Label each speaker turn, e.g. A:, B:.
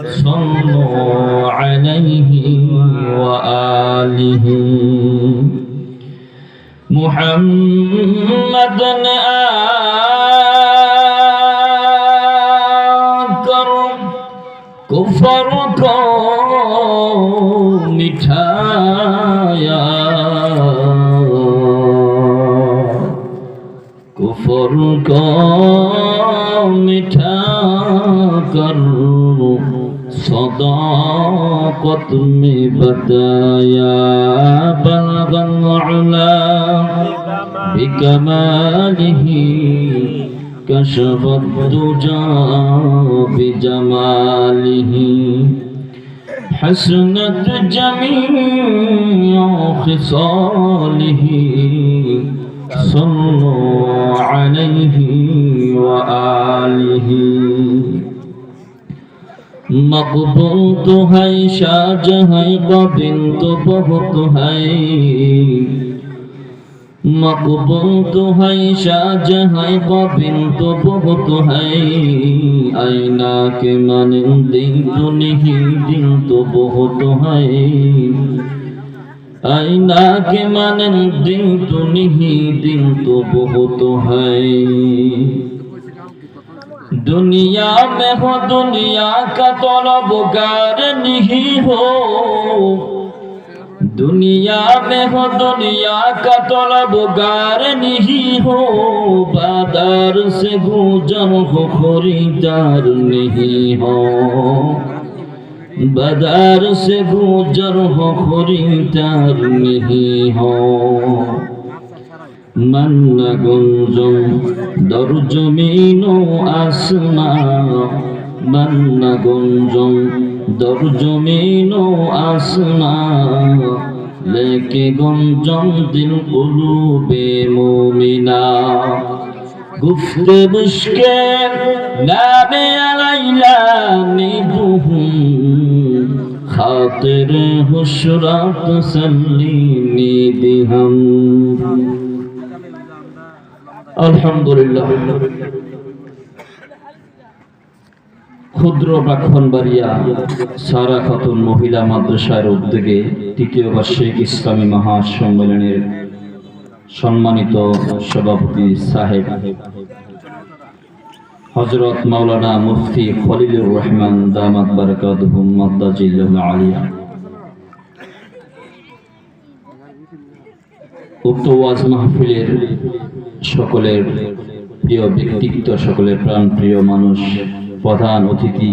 A: صلوا عليه وآله محمد आकर कुफर को मिठाया कुफर को मिठा कर सदाकत में बताया बलगल उला बिकमालिही कशफत दुजा बिजमालिही हसनत जमीअ खिसालिही सल्लु अलैहि व आलिही मकबूल तो है शाहजहां का बिंदु बहुत है मकबूल तो है शाहजहां का बिंदु बहुत है आईना के मानिंदे तो नहीं दिल तो बहुत है आईना के मानिंदे तो नहीं दिल तो बहुत है दुनिया में हो दुनिया का तलबगार नहीं हो दुनिया में हो दुनिया का तलबगार नहीं हो बाजार से गुजर हो खरीदार नहीं हो बाजार से गुजर हो खरीदार नहीं हो मन्ना गुंजम दर जमीनो आसमा मन्ना गुंजम दर जमीनो आसमा लेके गुंजम दिल कुलूबे मोमिना गुफ्ते मुश्के नामे अलैला निबुहुम खातिर हुशरात सल्लीनी बिहम আলহামদুলিল্লাহ ক্ষুদ্র ব্রাহ্মণবাড়িয়া সারা খাতুন মহিলা মাদ্রাসার উদ্যোগে তৃতীয় বার্ষিক ইসলামী মহাসম্মেলনের সম্মানিত সভাপতি সাহেব হযরত মাওলানা মুফতি খলিলুর রহমান দামাত বারাকাতুহু মাদ্দাজিল্লাহুল আলিয়া উক্ত ওয়াজ মাহফিলের সকলের প্রিয় ব্যক্তিত্ব সকলের প্রাণ প্রিয় মানুষ প্রধান অতিথি